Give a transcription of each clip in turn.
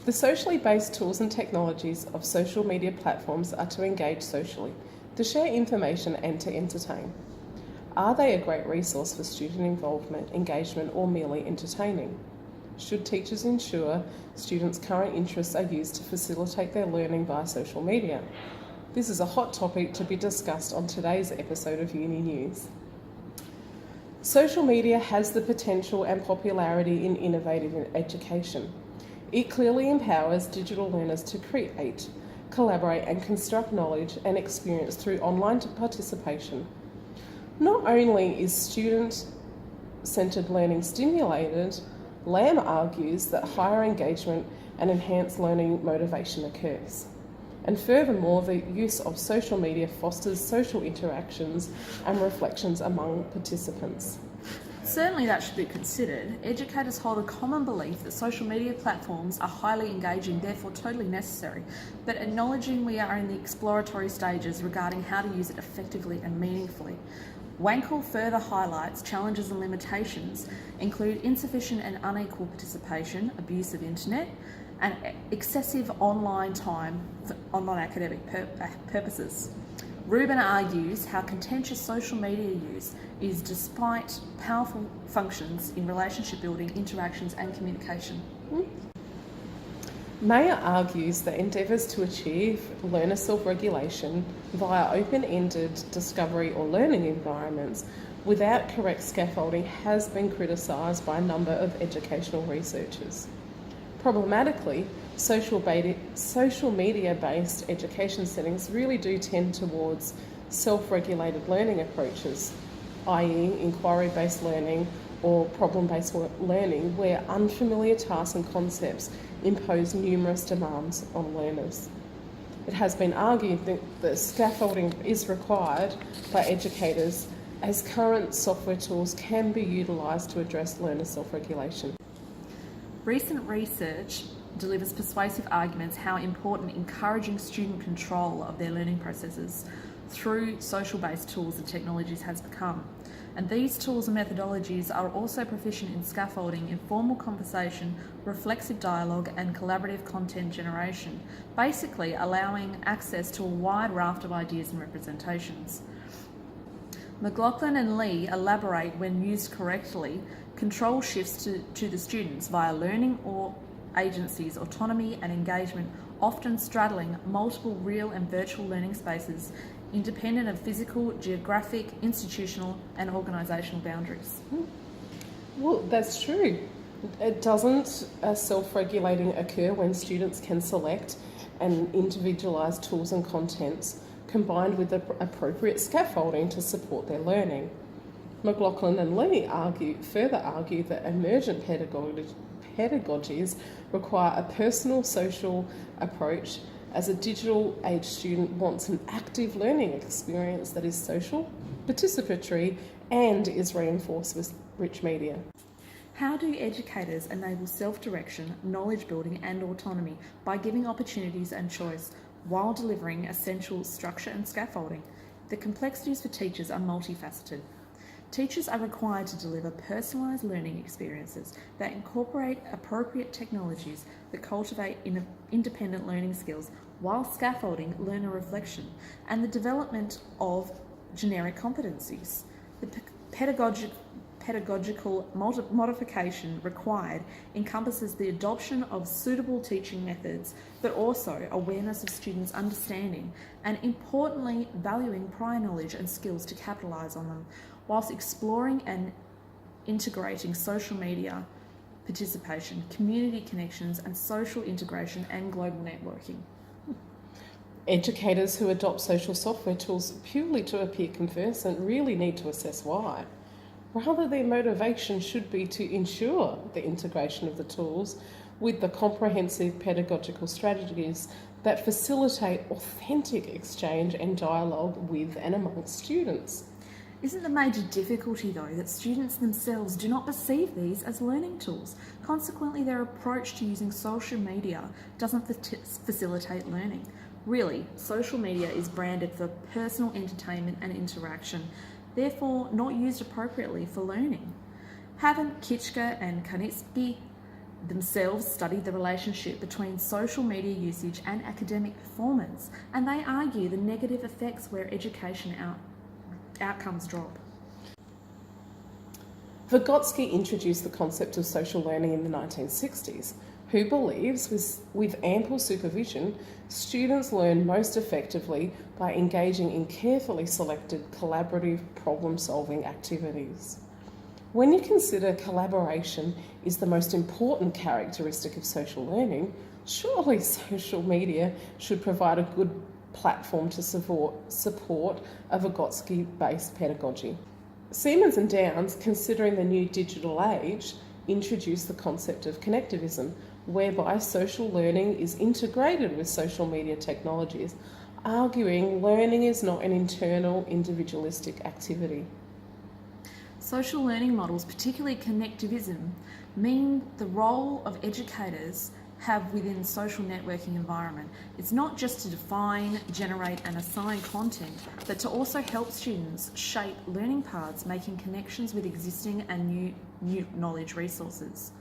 The socially based tools and technologies of social media platforms are to engage socially, to share information and to entertain. Are they a great resource for student involvement, engagement, or merely entertaining? Should teachers ensure students' current interests are used to facilitate their learning via social media? This is a hot topic to be discussed on today's episode of Uni News. Social media has the potential and popularity in innovative education. It clearly empowers digital learners to create, collaborate and construct knowledge and experience through online participation. Not only is student-centred learning stimulated, Lamb argues that higher engagement and enhanced learning motivation occurs. And furthermore, the use of social media fosters social interactions and reflections among participants. Certainly that should be considered. Educators hold a common belief that social media platforms are highly engaging, therefore totally necessary, but acknowledging we are in the exploratory stages regarding how to use it effectively and meaningfully. Wankel further highlights challenges and limitations include insufficient and unequal participation, abuse of internet, and excessive online time for non-academic purposes. Rubin argues how contentious social media use is despite powerful functions in relationship building, interactions and communication. Mayer argues that endeavours to achieve learner self-regulation via open-ended discovery or learning environments without correct scaffolding has been criticised by a number of educational researchers. Problematically, social media-based education settings really do tend towards self-regulated learning approaches, i.e. inquiry-based learning or problem-based learning, where unfamiliar tasks and concepts impose numerous demands on learners. It has been argued that the scaffolding is required by educators as current software tools can be utilised to address learner self-regulation. Recent research delivers persuasive arguments how important encouraging student control of their learning processes through social-based tools and technologies has become. And these tools and methodologies are also proficient in scaffolding, informal conversation, reflexive dialogue and collaborative content generation, basically allowing access to a wide raft of ideas and representations. McLaughlin and Lee elaborate when used correctly, control shifts to the students via learning or agencies, autonomy and engagement, often straddling multiple real and virtual learning spaces, independent of physical, geographic, institutional and organisational boundaries. Well, that's true. It doesn't self-regulating occur when students can select and individualise tools and contents combined with the appropriate scaffolding to support their learning. McLaughlin and Lee further argue that emergent pedagogies require a personal social approach, as a digital age student wants an active learning experience that is social, participatory and is reinforced with rich media. How do educators enable self-direction, knowledge building and autonomy by giving opportunities and choice while delivering essential structure and scaffolding? The complexities for teachers are multifaceted. Teachers are required to deliver personalised learning experiences that incorporate appropriate technologies that cultivate independent learning skills while scaffolding learner reflection and the development of generic competencies. The pedagogical modification required encompasses the adoption of suitable teaching methods, but also awareness of students' understanding and, importantly, valuing prior knowledge and skills to capitalise on them, whilst exploring and integrating social media participation, community connections and social integration and global networking. Educators who adopt social software tools purely to appear conversant really need to assess why. Rather, their motivation should be to ensure the integration of the tools with the comprehensive pedagogical strategies that facilitate authentic exchange and dialogue with and amongst students. Isn't the major difficulty, though, that students themselves do not perceive these as learning tools? Consequently, their approach to using social media doesn't facilitate learning. Really, social media is branded for personal entertainment and interaction, therefore not used appropriately for learning. Haven't Kitschke and Kanitsky themselves studied the relationship between social media usage and academic performance, and they argue the negative effects where education outcomes drop. Vygotsky introduced the concept of social learning in the 1960s, who believes with ample supervision, students learn most effectively by engaging in carefully selected collaborative problem-solving activities. When you consider collaboration is the most important characteristic of social learning, surely social media should provide a good platform to support a Vygotsky-based pedagogy. Siemens and Downs, considering the new digital age, introduced the concept of connectivism, whereby social learning is integrated with social media technologies, arguing learning is not an internal individualistic activity. Social learning models, particularly connectivism, mean the role of educators have within social networking environment. It's not just to define, generate and assign content, but to also help students shape learning paths, making connections with existing and new knowledge resources.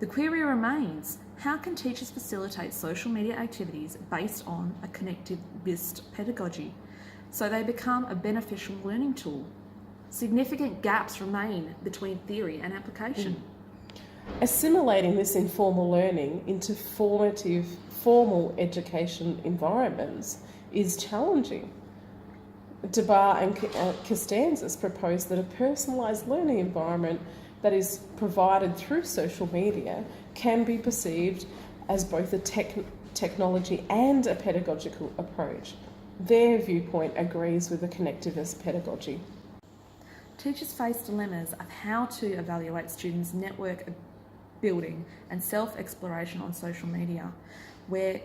The query remains, how can teachers facilitate social media activities based on a connectivist pedagogy so they become a beneficial learning tool? Significant gaps remain between theory and application. Assimilating this informal learning into formal education environments is challenging. DeBar and Costanzas propose that a personalised learning environment that is provided through social media can be perceived as both a technology and a pedagogical approach. Their viewpoint agrees with the connectivist pedagogy. Teachers face dilemmas of how to evaluate students' network building and self-exploration on social media, where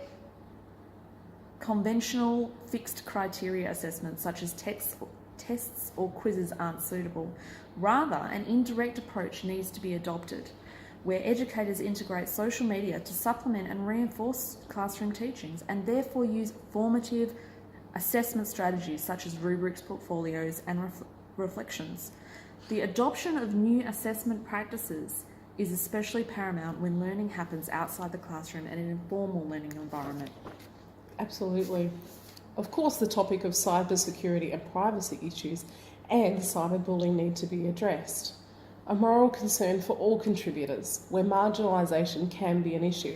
conventional fixed criteria assessments such as tests or quizzes aren't suitable. Rather, an indirect approach needs to be adopted, where educators integrate social media to supplement and reinforce classroom teachings and therefore use formative assessment strategies such as rubrics, portfolios and reflections. The adoption of new assessment practices is especially paramount when learning happens outside the classroom and in an informal learning environment. Absolutely. Of course, the topic of cybersecurity and privacy issues and cyberbullying need to be addressed. A moral concern for all contributors, where marginalisation can be an issue.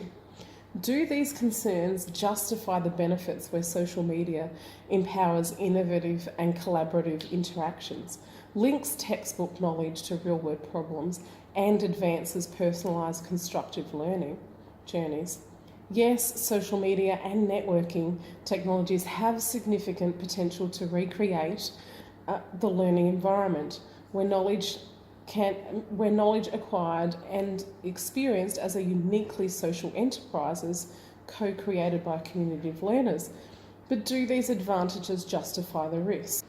Do these concerns justify the benefits where social media empowers innovative and collaborative interactions, links textbook knowledge to real-world problems, and advances personalised constructive learning journeys? Yes, social media and networking technologies have significant potential to recreate the learning environment where knowledge acquired and experienced as a uniquely social enterprises co-created by a community of learners. But do these advantages justify the risk?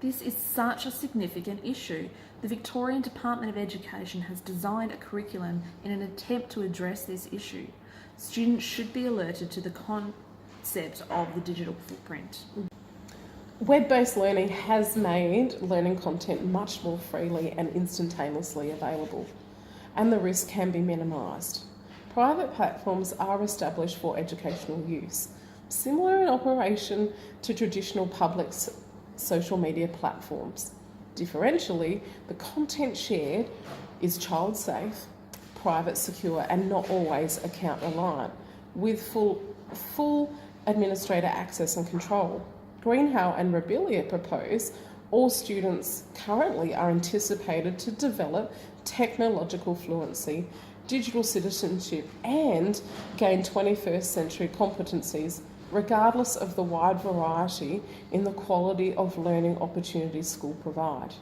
This is such a significant issue. The Victorian Department of Education has designed a curriculum in an attempt to address this issue. Students should be alerted to the concept of the digital footprint. Web-based learning has made learning content much more freely and instantaneously available, and the risk can be minimised. Private platforms are established for educational use, similar in operation to traditional public social media platforms. Differentially, the content shared is child safe, private, secure, and not always account reliant, with full administrator access and control. Greenhow and Rebellia propose all students currently are anticipated to develop technological fluency, digital citizenship, and gain 21st century competencies, regardless of the wide variety in the quality of learning opportunities schools provide.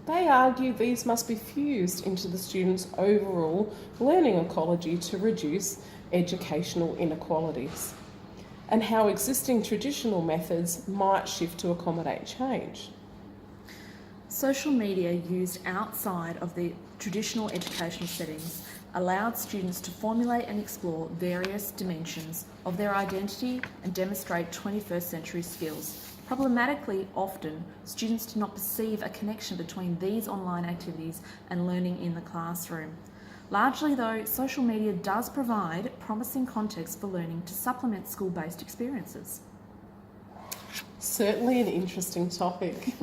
They argue these must be fused into the students' overall learning ecology to reduce educational inequalities, and how existing traditional methods might shift to accommodate change. Social media used outside of the traditional educational settings allowed students to formulate and explore various dimensions of their identity and demonstrate 21st century skills. Problematically, often, students do not perceive a connection between these online activities and learning in the classroom. Largely, though, social media does provide promising context for learning to supplement school-based experiences. Certainly an interesting topic.